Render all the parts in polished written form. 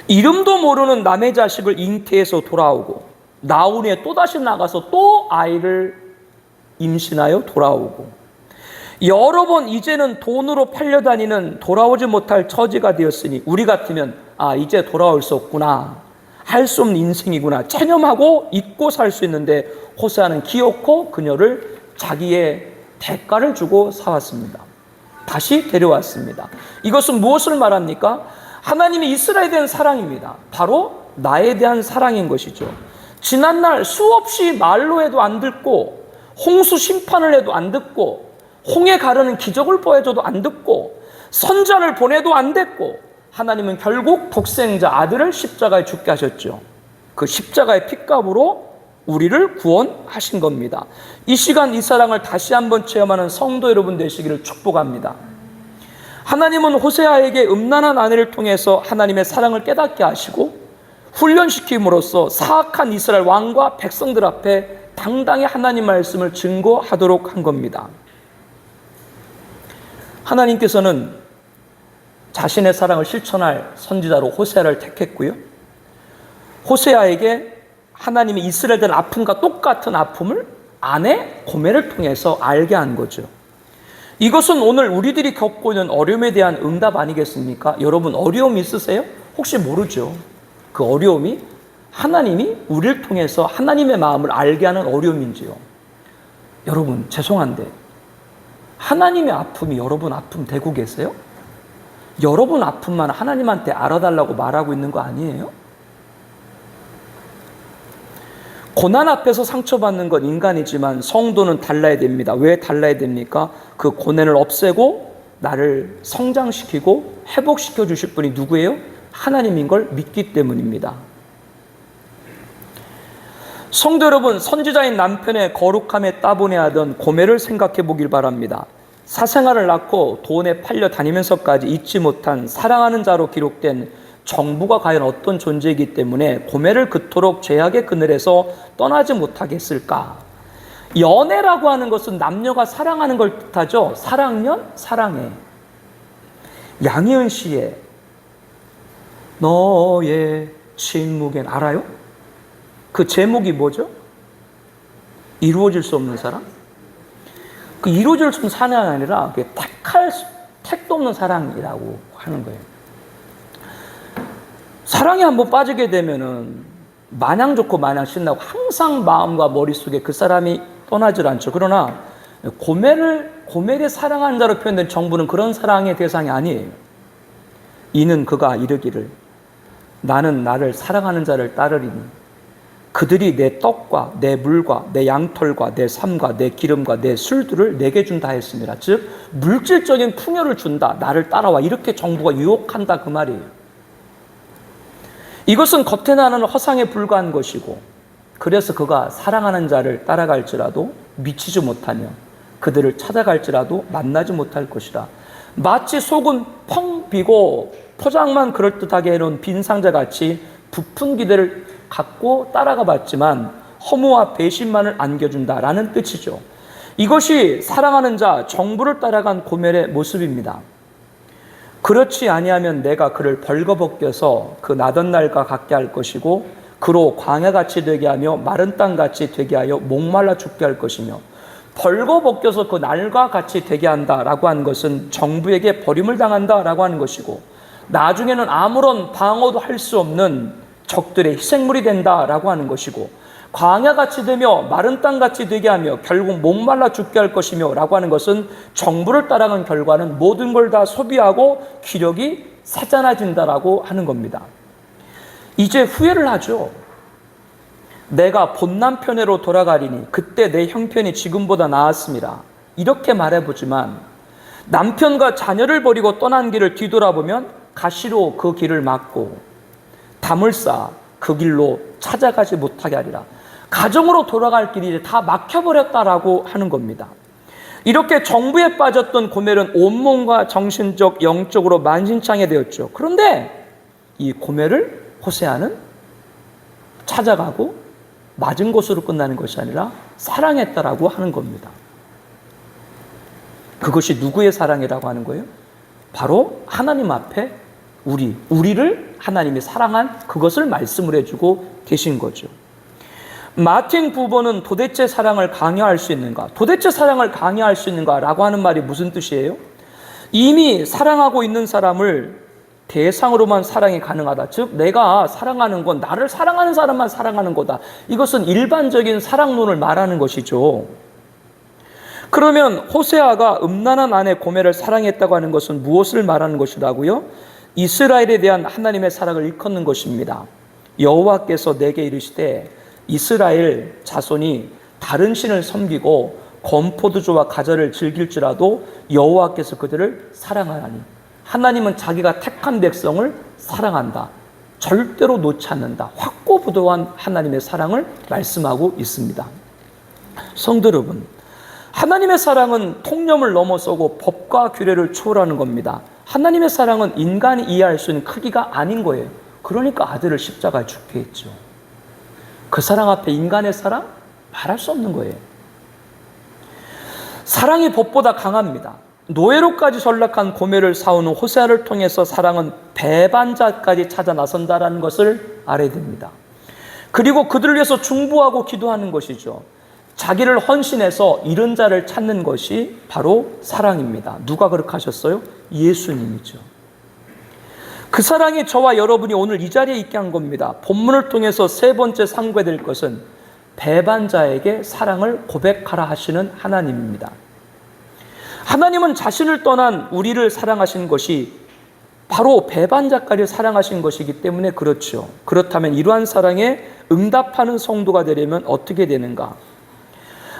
이름도 모르는 남의 자식을 잉태해서 돌아오고 나온 후에 또다시 나가서 또 아이를 임신하여 돌아오고 여러 번 이제는 돈으로 팔려다니는 돌아오지 못할 처지가 되었으니 우리 같으면 이제 돌아올 수 없구나, 할 수 없는 인생이구나 체념하고 잊고 살 수 있는데 호세아는 기어코 그녀를 자기의 대가를 주고 사왔습니다. 다시 데려왔습니다. 이것은 무엇을 말합니까? 하나님이 이스라엘에 대한 사랑입니다. 바로 나에 대한 사랑인 것이죠. 지난날 수없이 말로 해도 안 듣고 홍수 심판을 해도 안 듣고 홍해 가르는 기적을 보여줘도 안 듣고 선자를 보내도 안 됐고 하나님은 결국 독생자 아들을 십자가에 죽게 하셨죠. 그 십자가의 핏값으로 우리를 구원하신 겁니다. 이 시간 이 사랑을 다시 한번 체험하는 성도 여러분 되시기를 축복합니다. 하나님은 호세아에게 음란한 아내를 통해서 하나님의 사랑을 깨닫게 하시고 훈련시킴으로써 사악한 이스라엘 왕과 백성들 앞에 당당히 하나님 말씀을 증거하도록 한 겁니다. 하나님께서는 자신의 사랑을 실천할 선지자로 호세아를 택했고요. 호세아에게 하나님이 이스라엘의 아픔과 똑같은 아픔을 아내 고멜을 통해서 알게 한 거죠. 이것은 오늘 우리들이 겪고 있는 어려움에 대한 응답 아니겠습니까? 여러분 어려움 있으세요? 혹시 모르죠. 그 어려움이 하나님이 우리를 통해서 하나님의 마음을 알게 하는 어려움인지요. 여러분 죄송한데 하나님의 아픔이 여러분 아픔 되고 계세요? 여러분 아픔만 하나님한테 알아달라고 말하고 있는 거 아니에요? 고난 앞에서 상처받는 건 인간이지만 성도는 달라야 됩니다. 왜 달라야 됩니까? 그 고난을 없애고 나를 성장시키고 회복시켜 주실 분이 누구예요? 하나님인 걸 믿기 때문입니다. 성도 여러분, 선지자인 남편의 거룩함에 따분해하던 고멜을 생각해 보길 바랍니다. 사생아를 낳고 돈에 팔려 다니면서까지 잊지 못한 사랑하는 자로 기록된 정부가 과연 어떤 존재이기 때문에 고멜을 그토록 죄악의 그늘에서 떠나지 못하게 했을까? 연애라고 하는 것은 남녀가 사랑하는 걸 뜻하죠. 사랑년, 사랑해. 양희은 씨의 너의 침묵엔 알아요? 그 제목이 뭐죠? 이루어질 수 없는 사랑? 그 이루어질 수 없는 사랑이 아니라 택도 없는 사랑이라고 하는 거예요. 사랑에 한번 빠지게 되면은 마냥 좋고 마냥 신나고 항상 마음과 머릿속에 그 사람이 떠나질 않죠. 그러나 고멜의 사랑하는 자로 표현된 정부는 그런 사랑의 대상이 아니에요. 이는 그가 이르기를 나는 나를 사랑하는 자를 따르리니 그들이 내 떡과 내 물과 내 양털과 내 삶과 내 기름과 내 술들을 내게 준다 했습니다. 즉 물질적인 풍요를 준다. 나를 따라와. 이렇게 정부가 유혹한다 그 말이에요. 이것은 겉에 나는 허상에 불과한 것이고 그래서 그가 사랑하는 자를 따라갈지라도 미치지 못하며 그들을 찾아갈지라도 만나지 못할 것이라. 마치 속은 펑 비고 포장만 그럴듯하게 해놓은 빈 상자같이 부푼 기대를 갖고 따라가 봤지만 허무와 배신만을 안겨준다라는 뜻이죠. 이것이 사랑하는 자 정부를 따라간 고멜의 모습입니다. 그렇지 아니하면 내가 그를 벌거벗겨서 그 나던 날과 같게 할 것이고 그로 광야같이 되게 하며 마른 땅같이 되게 하여 목말라 죽게 할 것이며 벌거벗겨서 그 날과 같이 되게 한다라고 하는 것은 정부에게 버림을 당한다라고 하는 것이고 나중에는 아무런 방어도 할 수 없는 적들의 희생물이 된다라고 하는 것이고 광야같이 되며 마른 땅같이 되게 하며 결국 목말라 죽게 할 것이며 라고 하는 것은 정부를 따라간 결과는 모든 걸 다 소비하고 기력이 사자나진다라고 하는 겁니다. 이제 후회를 하죠. 내가 본 남편으로 돌아가리니 그때 내 형편이 지금보다 나았습니다. 이렇게 말해보지만 남편과 자녀를 버리고 떠난 길을 뒤돌아보면 가시로 그 길을 막고 담을 쌓아 그 길로 찾아가지 못하게 하리라. 가정으로 돌아갈 길이 다 막혀버렸다라고 하는 겁니다. 이렇게 정부에 빠졌던 고멜은 온몸과 정신적, 영적으로 만신창이 되었죠. 그런데 이 고멜을 호세아는 찾아가고 맞은 것으로 끝나는 것이 아니라 사랑했다라고 하는 겁니다. 그것이 누구의 사랑이라고 하는 거예요? 바로 하나님 앞에 우리를 하나님이 사랑한 그것을 말씀을 해주고 계신 거죠. 마틴 부버는 도대체 사랑을 강요할 수 있는가? 도대체 사랑을 강요할 수 있는가? 라고 하는 말이 무슨 뜻이에요? 이미 사랑하고 있는 사람을 대상으로만 사랑이 가능하다. 즉 내가 사랑하는 건 나를 사랑하는 사람만 사랑하는 거다. 이것은 일반적인 사랑론을 말하는 것이죠. 그러면 호세아가 음란한 아내 고멜을 사랑했다고 하는 것은 무엇을 말하는 것이라고요? 이스라엘에 대한 하나님의 사랑을 일컫는 것입니다. 여호와께서 내게 이르시되 이스라엘 자손이 다른 신을 섬기고 건포도주와 가저를 즐길지라도 여호와께서 그들을 사랑하나니, 하나님은 자기가 택한 백성을 사랑한다. 절대로 놓지 않는다. 확고부도한 하나님의 사랑을 말씀하고 있습니다. 성도 여러분, 하나님의 사랑은 통념을 넘어서고 법과 규례를 초월하는 겁니다. 하나님의 사랑은 인간이 이해할 수 있는 크기가 아닌 거예요. 그러니까 아들을 십자가에 죽게 했죠. 그 사랑 앞에 인간의 사랑? 말할 수 없는 거예요. 사랑이 법보다 강합니다. 노예로까지 전락한 고멜을 사오는 호세아를 통해서 사랑은 배반자까지 찾아 나선다라는 것을 알아야 됩니다. 그리고 그들을 위해서 중보하고 기도하는 것이죠. 자기를 헌신해서 잃은 자를 찾는 것이 바로 사랑입니다. 누가 그렇게 하셨어요? 예수님이죠. 그 사랑이 저와 여러분이 오늘 이 자리에 있게 한 겁니다. 본문을 통해서 세 번째 상고될 것은 배반자에게 사랑을 고백하라 하시는 하나님입니다. 하나님은 자신을 떠난 우리를 사랑하신 것이 바로 배반자까지 사랑하신 것이기 때문에 그렇죠. 그렇다면 이러한 사랑에 응답하는 성도가 되려면 어떻게 되는가?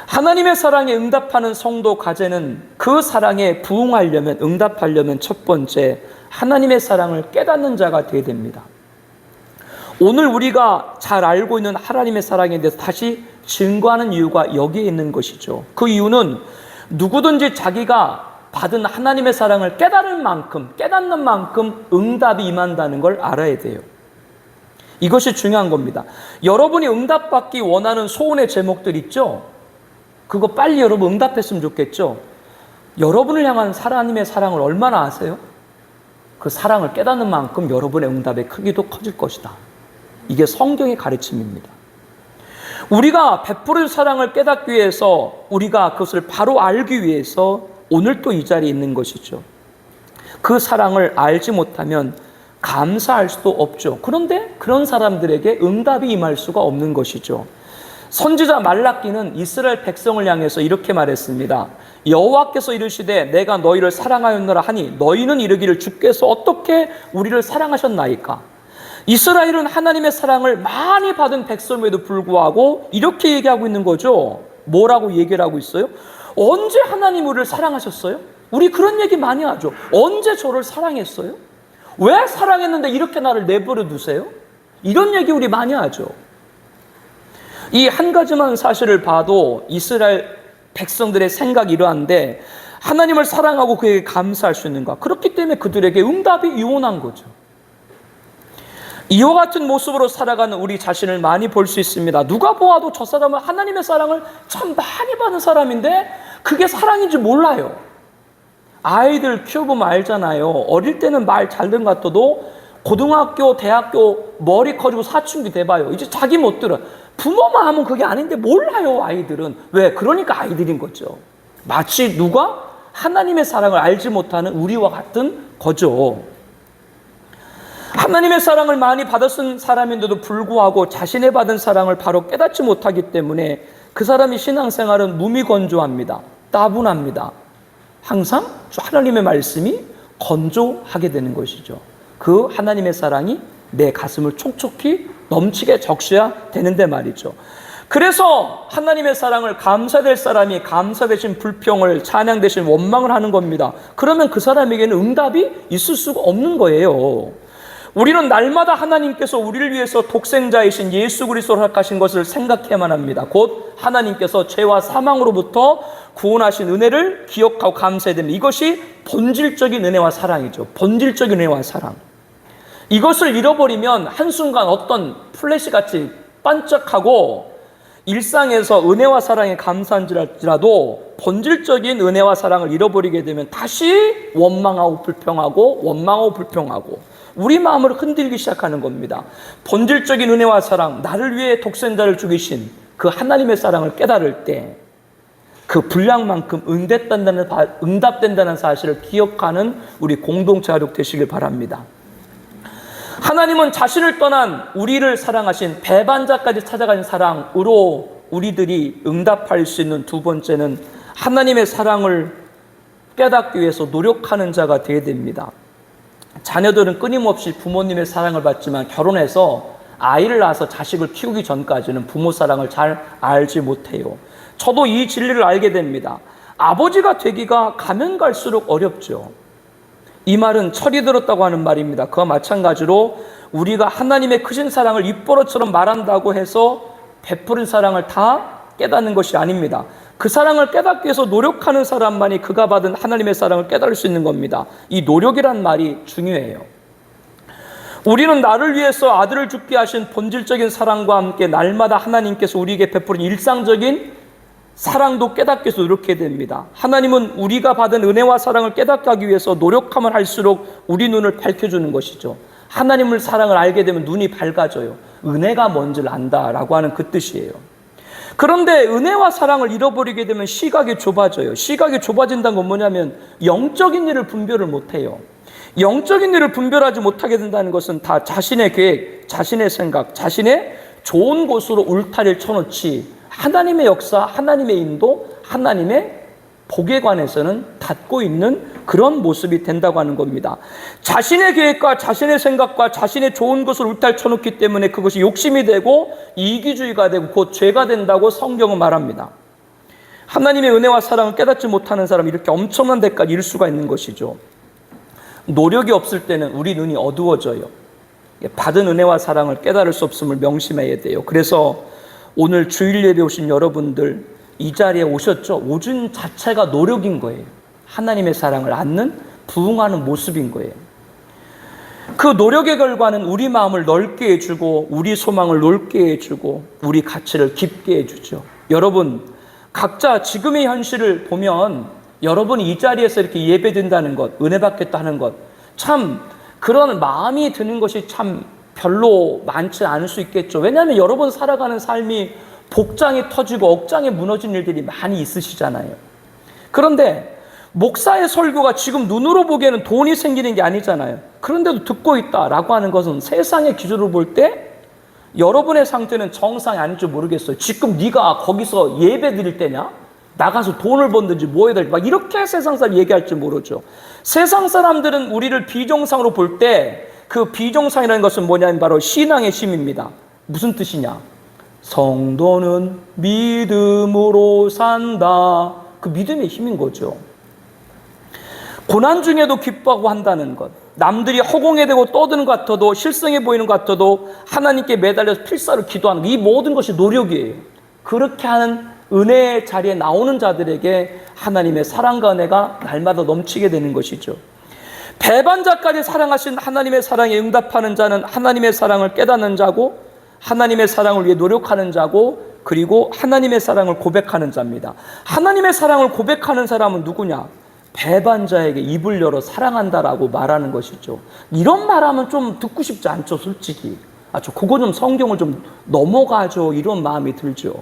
하나님의 사랑에 응답하는 성도 과제는 그 사랑에 부응하려면, 응답하려면 첫 번째, 하나님의 사랑을 깨닫는 자가 되어야 됩니다. 오늘 우리가 잘 알고 있는 하나님의 사랑에 대해서 다시 증거하는 이유가 여기에 있는 것이죠. 그 이유는 누구든지 자기가 받은 하나님의 사랑을 깨닫는 만큼 응답이 임한다는 걸 알아야 돼요. 이것이 중요한 겁니다. 여러분이 응답받기 원하는 소원의 제목들 있죠? 그거 빨리 여러분 응답했으면 좋겠죠? 여러분을 향한 하나님의 사랑을 얼마나 아세요? 그 사랑을 깨닫는 만큼 여러분의 응답의 크기도 커질 것이다. 이게 성경의 가르침입니다. 우리가 베푸는 사랑을 깨닫기 위해서, 우리가 그것을 바로 알기 위해서 오늘 또 이 자리에 있는 것이죠. 그 사랑을 알지 못하면 감사할 수도 없죠. 그런데 그런 사람들에게 응답이 임할 수가 없는 것이죠. 선지자 말라기는 이스라엘 백성을 향해서 이렇게 말했습니다. 여호와께서 이르시되 내가 너희를 사랑하였노라 하니 너희는 이르기를 주께서 어떻게 우리를 사랑하셨나이까? 이스라엘은 하나님의 사랑을 많이 받은 백성에도 불구하고 이렇게 얘기하고 있는 거죠. 뭐라고 얘기를 하고 있어요? 언제 하나님 우리를 사랑하셨어요? 우리 그런 얘기 많이 하죠. 언제 저를 사랑했어요? 왜 사랑했는데 이렇게 나를 내버려 두세요? 이런 얘기 우리 많이 하죠. 이 한 가지만 사실을 봐도 이스라엘 백성들의 생각이 이러한데, 하나님을 사랑하고 그에게 감사할 수 있는가? 그렇기 때문에 그들에게 응답이 유온한 거죠. 이와 같은 모습으로 살아가는 우리 자신을 많이 볼 수 있습니다. 누가 보아도 저 사람은 하나님의 사랑을 참 많이 받은 사람인데 그게 사랑인지 몰라요. 아이들 키워보면 알잖아요. 어릴 때는 말 잘 듣는 것 같아도 고등학교, 대학교 머리 커지고 사춘기 돼봐요. 이제 자기 못 들어. 부모만 하면 그게 아닌데 몰라요, 아이들은. 왜? 그러니까 아이들인 거죠. 마치 누가 하나님의 사랑을 알지 못하는 우리와 같은 거죠. 하나님의 사랑을 많이 받았은 사람인데도 불구하고 자신의 받은 사랑을 바로 깨닫지 못하기 때문에 그 사람의 신앙생활은 무미건조합니다. 따분합니다. 항상 하나님의 말씀이 건조하게 되는 것이죠. 그 하나님의 사랑이 내 가슴을 촉촉히 넘치게 적셔야 되는데 말이죠. 그래서 하나님의 사랑을 감사될 사람이 감사 대신 불평을, 찬양 대신 원망을 하는 겁니다. 그러면 그 사람에게는 응답이 있을 수가 없는 거예요. 우리는 날마다 하나님께서 우리를 위해서 독생자이신 예수 그리스도를 허락하신 것을 생각해야만 합니다. 곧 하나님께서 죄와 사망으로부터 구원하신 은혜를 기억하고 감사해야 됩니다. 이것이 본질적인 은혜와 사랑이죠. 본질적인 은혜와 사랑. 이것을 잃어버리면 한순간 어떤 플래시같이 반짝하고 일상에서 은혜와 사랑에 감사한지라도 본질적인 은혜와 사랑을 잃어버리게 되면 다시 원망하고 불평하고 우리 마음을 흔들기 시작하는 겁니다. 본질적인 은혜와 사랑, 나를 위해 독생자를 죽이신 그 하나님의 사랑을 깨달을 때 그 분량만큼 응답된다는 사실을 기억하는 우리 공동체 가족 되시길 바랍니다. 하나님은 자신을 떠난 우리를 사랑하신 배반자까지 찾아가신 사랑으로 우리들이 응답할 수 있는 두 번째는 하나님의 사랑을 깨닫기 위해서 노력하는 자가 되어야 됩니다. 자녀들은 끊임없이 부모님의 사랑을 받지만 결혼해서 아이를 낳아서 자식을 키우기 전까지는 부모 사랑을 잘 알지 못해요. 저도 이 진리를 알게 됩니다. 아버지가 되기가 가면 갈수록 어렵죠. 이 말은 철이 들었다고 하는 말입니다. 그와 마찬가지로 우리가 하나님의 크신 사랑을 입버릇처럼 말한다고 해서 베푸른 사랑을 다 깨닫는 것이 아닙니다. 그 사랑을 깨닫기 위해서 노력하는 사람만이 그가 받은 하나님의 사랑을 깨달을 수 있는 겁니다. 이 노력이란 말이 중요해요. 우리는 나를 위해서 아들을 죽게 하신 본질적인 사랑과 함께 날마다 하나님께서 우리에게 베푸는 일상적인 사랑도 깨닫기 위해서 노력해야 됩니다. 하나님은 우리가 받은 은혜와 사랑을 깨닫게 하기 위해서 노력하면 할수록 우리 눈을 밝혀주는 것이죠. 하나님을 사랑을 알게 되면 눈이 밝아져요. 은혜가 뭔지를 안다라고 하는 그 뜻이에요. 그런데 은혜와 사랑을 잃어버리게 되면 시각이 좁아져요. 시각이 좁아진다는 건 뭐냐면 영적인 일을 분별을 못해요. 영적인 일을 분별하지 못하게 된다는 것은 다 자신의 계획, 자신의 생각, 자신의 좋은 곳으로 울타리를 쳐놓지 하나님의 역사, 하나님의 인도, 하나님의 복에 관해서는 닫고 있는 그런 모습이 된다고 하는 겁니다. 자신의 계획과 자신의 생각과 자신의 좋은 것을 울타리 쳐놓기 때문에 그것이 욕심이 되고 이기주의가 되고 곧 죄가 된다고 성경은 말합니다. 하나님의 은혜와 사랑을 깨닫지 못하는 사람이 이렇게 엄청난 데까지 이를 수가 있는 것이죠. 노력이 없을 때는 우리 눈이 어두워져요. 받은 은혜와 사랑을 깨달을 수 없음을 명심해야 돼요. 그래서 오늘 주일 예배 오신 여러분들 이 자리에 오셨죠? 오준 자체가 노력인 거예요. 하나님의 사랑을 안는 부응하는 모습인 거예요. 그 노력의 결과는 우리 마음을 넓게 해주고 우리 소망을 넓게 해주고 우리 가치를 깊게 해주죠. 여러분 각자 지금의 현실을 보면 여러분이 이 자리에서 이렇게 예배된다는 것, 은혜 받겠다 하는 것, 참 그런 마음이 드는 것이 참 별로 많지 않을 수 있겠죠. 왜냐하면 여러분 살아가는 삶이 복장이 터지고 억장이 무너진 일들이 많이 있으시잖아요. 그런데 목사의 설교가 지금 눈으로 보기에는 돈이 생기는 게 아니잖아요. 그런데도 듣고 있다라고 하는 것은 세상의 기준으로 볼 때 여러분의 상태는 정상이 아닌지 모르겠어요. 지금 네가 거기서 예배 드릴 때냐? 나가서 돈을 벌든지 뭐 해야 될지 막 이렇게 세상 사람 얘기할지 모르죠. 세상 사람들은 우리를 비정상으로 볼 때 그 비정상이라는 것은 뭐냐면 바로 신앙의 힘입니다. 무슨 뜻이냐? 성도는 믿음으로 산다. 그 믿음의 힘인 거죠. 고난 중에도 기뻐하고 한다는 것, 남들이 허공에 대고 떠드는 것 같아도 실성해 보이는 것 같아도 하나님께 매달려서 필사로 기도하는 것, 이 모든 것이 노력이에요. 그렇게 하는 은혜의 자리에 나오는 자들에게 하나님의 사랑과 은혜가 날마다 넘치게 되는 것이죠. 배반자까지 사랑하신 하나님의 사랑에 응답하는 자는 하나님의 사랑을 깨닫는 자고 하나님의 사랑을 위해 노력하는 자고 그리고 하나님의 사랑을 고백하는 자입니다. 하나님의 사랑을 고백하는 사람은 누구냐? 배반자에게 입을 열어 사랑한다라고 말하는 것이죠. 이런 말하면 좀 듣고 싶지 않죠, 솔직히. 저 그거 좀 성경을 좀 넘어가죠, 이런 마음이 들죠.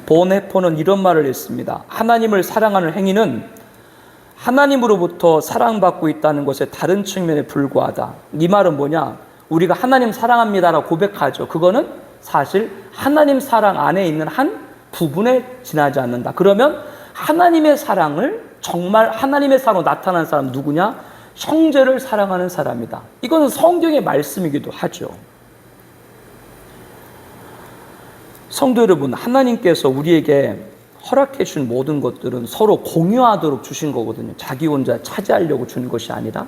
보네포는 이런 말을 했습니다. 하나님을 사랑하는 행위는 하나님으로부터 사랑받고 있다는 것에 다른 측면에 불과하다. 이 말은 뭐냐? 우리가 하나님 사랑합니다라고 고백하죠. 그거는 사실 하나님 사랑 안에 있는 한 부분에 지나지 않는다. 그러면 하나님의 사랑을 정말 하나님의 사랑으로 나타나는 사람 누구냐? 형제를 사랑하는 사람이다. 이건 성경의 말씀이기도 하죠. 성도 여러분, 하나님께서 우리에게 허락해 주신 모든 것들은 서로 공유하도록 주신 거거든요. 자기 혼자 차지하려고 주는 것이 아니라.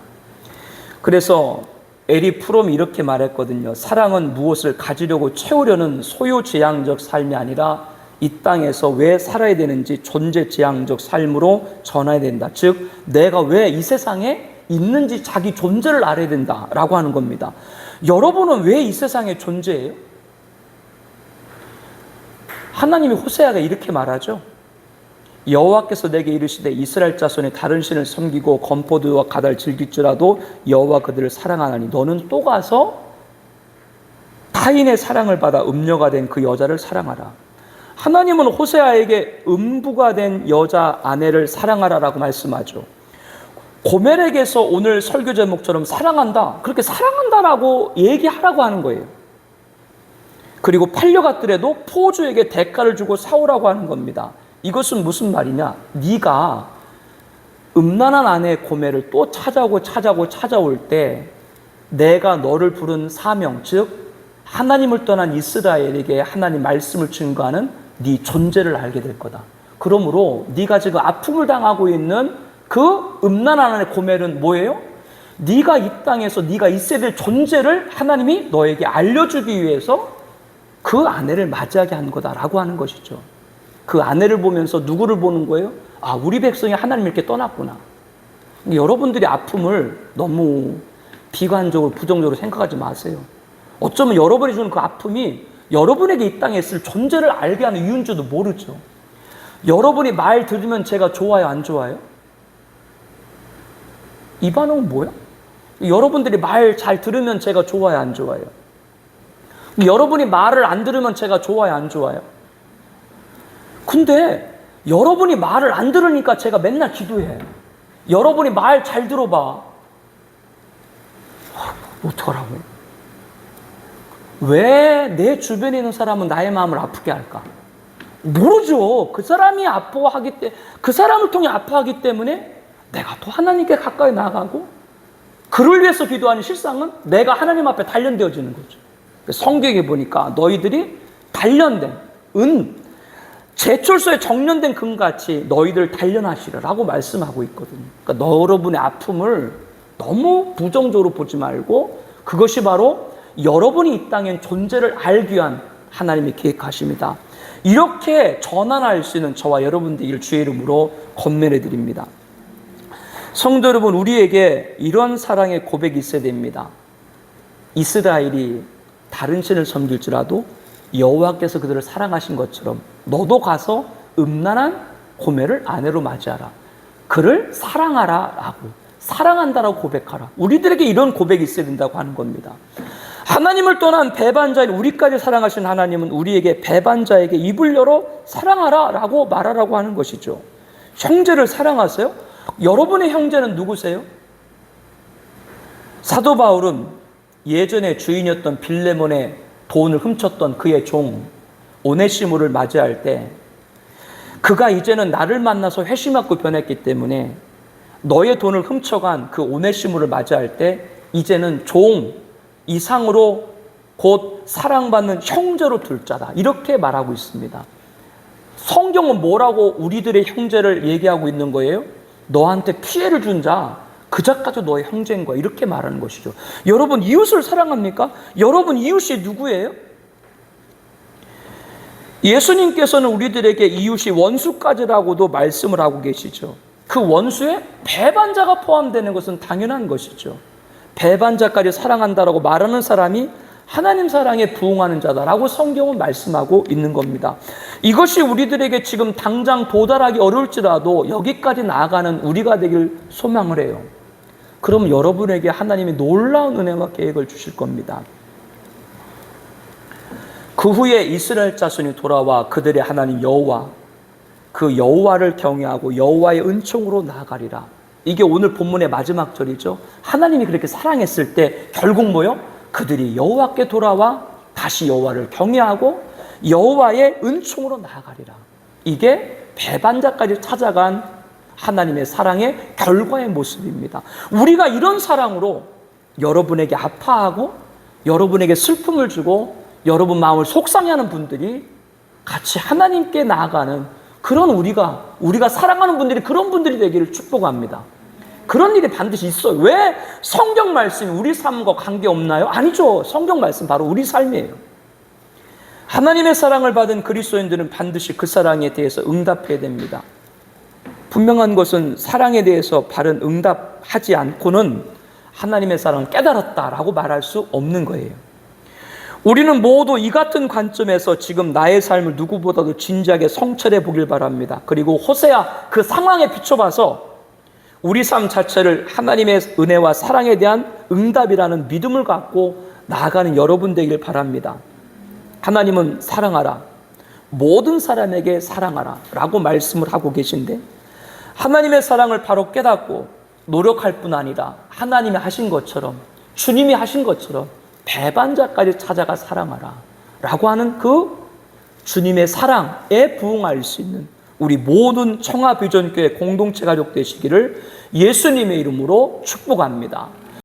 그래서 에리 프롬이 이렇게 말했거든요. 사랑은 무엇을 가지려고 채우려는 소유지향적 삶이 아니라 이 땅에서 왜 살아야 되는지 존재지향적 삶으로 전해야 된다. 즉 내가 왜 이 세상에 있는지 자기 존재를 알아야 된다라고 하는 겁니다. 여러분은 왜 이 세상에 존재해요? 하나님이 호세아가 이렇게 말하죠. 여호와께서 내게 이르시되 이스라엘 자손이 다른 신을 섬기고 건포도와 가달 즐길지라도 여호와 그들을 사랑하나니 너는 또 가서 타인의 사랑을 받아 음녀가 된 그 여자를 사랑하라. 하나님은 호세아에게 음부가 된 여자 아내를 사랑하라라고 말씀하죠. 고멜에게서 오늘 설교 제목처럼 사랑한다, 그렇게 사랑한다라고 얘기하라고 하는 거예요. 그리고 팔려갔더라도 포주에게 대가를 주고 사오라고 하는 겁니다. 이것은 무슨 말이냐? 네가 음란한 아내 고멜을 또 찾아올 때 내가 너를 부른 사명, 즉 하나님을 떠난 이스라엘에게 하나님 말씀을 증거하는 네 존재를 알게 될 거다. 그러므로 네가 지금 아픔을 당하고 있는 그 음란한 아내 고멜은 뭐예요? 네가 이 땅에서 네가 있어야 될 존재를 하나님이 너에게 알려주기 위해서 그 아내를 맞이하게 한 거다라고 하는 것이죠. 그 아내를 보면서 누구를 보는 거예요? 아, 우리 백성이 하나님을 이렇게 떠났구나. 여러분들이 아픔을 너무 비관적으로 부정적으로 생각하지 마세요. 어쩌면 여러분이 주는 그 아픔이 여러분에게 이 땅에 있을 존재를 알게 하는 이유인지도 모르죠. 여러분이 말 들으면 제가 좋아요, 안 좋아요? 이 반응은 뭐야? 여러분들이 말 잘 들으면 제가 좋아요, 안 좋아요? 여러분이 말을 안 들으면 제가 좋아요, 안 좋아요? 근데 여러분이 말을 안 들으니까 제가 맨날 기도해. 여러분이 말 잘 들어봐. 어떡하라고? 왜 내 주변에 있는 사람은 나의 마음을 아프게 할까? 모르죠. 그 사람이 아파하기 때문에, 그 사람을 통해 아파하기 때문에 내가 또 하나님께 가까이 나가고 그를 위해서 기도하는 실상은 내가 하나님 앞에 단련되어지는 거죠. 성경에 보니까 너희들이 단련된 제철소에 정련된 금같이 너희들 단련하시라라고 말씀하고 있거든요. 그러니까 여러분의 아픔을 너무 부정적으로 보지 말고 그것이 바로 여러분이 이 땅엔 존재를 알기 위한 하나님의 계획하십니다. 이렇게 전환할 수 있는 저와 여러분들을 주의 이름으로 권면해 드립니다. 성도 여러분, 우리에게 이런 사랑의 고백이 있어야 됩니다. 이스라엘이 다른 신을 섬길지라도 여호와께서 그들을 사랑하신 것처럼 너도 가서 음란한 고멜을 아내로 맞이하라. 그를 사랑하라 라고, 사랑한다라고 고백하라. 우리들에게 이런 고백이 있어야 된다고 하는 겁니다. 하나님을 떠난 배반자인 우리까지 사랑하신 하나님은 우리에게 배반자에게 입을 열어 사랑하라 라고 말하라고 하는 것이죠. 형제를 사랑하세요? 여러분의 형제는 누구세요? 사도 바울은 예전에 주인이었던 빌레몬의 돈을 훔쳤던 그의 종 오네시모를 맞이할 때 그가 이제는 나를 만나서 회심하고 변했기 때문에 너의 돈을 훔쳐간 그 오네시모를 맞이할 때 이제는 종 이상으로 곧 사랑받는 형제로 둘 자다, 이렇게 말하고 있습니다. 성경은 뭐라고 우리들의 형제를 얘기하고 있는 거예요? 너한테 피해를 준 자, 그 자까지 너의 형제인 거야, 이렇게 말하는 것이죠. 여러분, 이웃을 사랑합니까? 여러분 이웃이 누구예요? 예수님께서는 우리들에게 이웃이 원수까지라고도 말씀을 하고 계시죠. 그 원수에 배반자가 포함되는 것은 당연한 것이죠. 배반자까지 사랑한다라고 말하는 사람이 하나님 사랑에 부응하는 자다라고 성경은 말씀하고 있는 겁니다. 이것이 우리들에게 지금 당장 도달하기 어려울지라도 여기까지 나아가는 우리가 되길 소망을 해요. 그럼 여러분에게 하나님이 놀라운 은혜와 계획을 주실 겁니다. 그 후에 이스라엘 자손이 돌아와 그들의 하나님 여호와, 그 여호와를 경외하고 여호와의 은총으로 나아가리라. 이게 오늘 본문의 마지막 절이죠. 하나님이 그렇게 사랑했을 때 결국 뭐요? 그들이 여호와께 돌아와 다시 여호와를 경외하고 여호와의 은총으로 나아가리라. 이게 배반자까지 찾아간 하나님의 사랑의 결과의 모습입니다. 우리가 이런 사랑으로 여러분에게 아파하고 여러분에게 슬픔을 주고 여러분 마음을 속상해하는 분들이 같이 하나님께 나아가는 그런 우리가 사랑하는 분들이 그런 분들이 되기를 축복합니다. 그런 일이 반드시 있어요. 왜? 성경 말씀이 우리 삶과 관계없나요? 아니죠. 성경 말씀 바로 우리 삶이에요. 하나님의 사랑을 받은 그리스도인들은 반드시 그 사랑에 대해서 응답해야 됩니다. 분명한 것은 사랑에 대해서 바른 응답하지 않고는 하나님의 사랑을 깨달았다라고 말할 수 없는 거예요. 우리는 모두 이 같은 관점에서 지금 나의 삶을 누구보다도 진지하게 성찰해 보길 바랍니다. 그리고 호세아 그 상황에 비춰봐서 우리 삶 자체를 하나님의 은혜와 사랑에 대한 응답이라는 믿음을 갖고 나아가는 여러분 되길 바랍니다. 하나님은 사랑하라, 모든 사람에게 사랑하라 라고 말씀을 하고 계신데, 하나님의 사랑을 바로 깨닫고 노력할 뿐 아니라 하나님이 하신 것처럼, 주님이 하신 것처럼 배반자까지 찾아가 사랑하라 라고 하는 그 주님의 사랑에 부응할 수 있는 우리 모든 청하비전교회 공동체 가족 되시기를 예수님의 이름으로 축복합니다.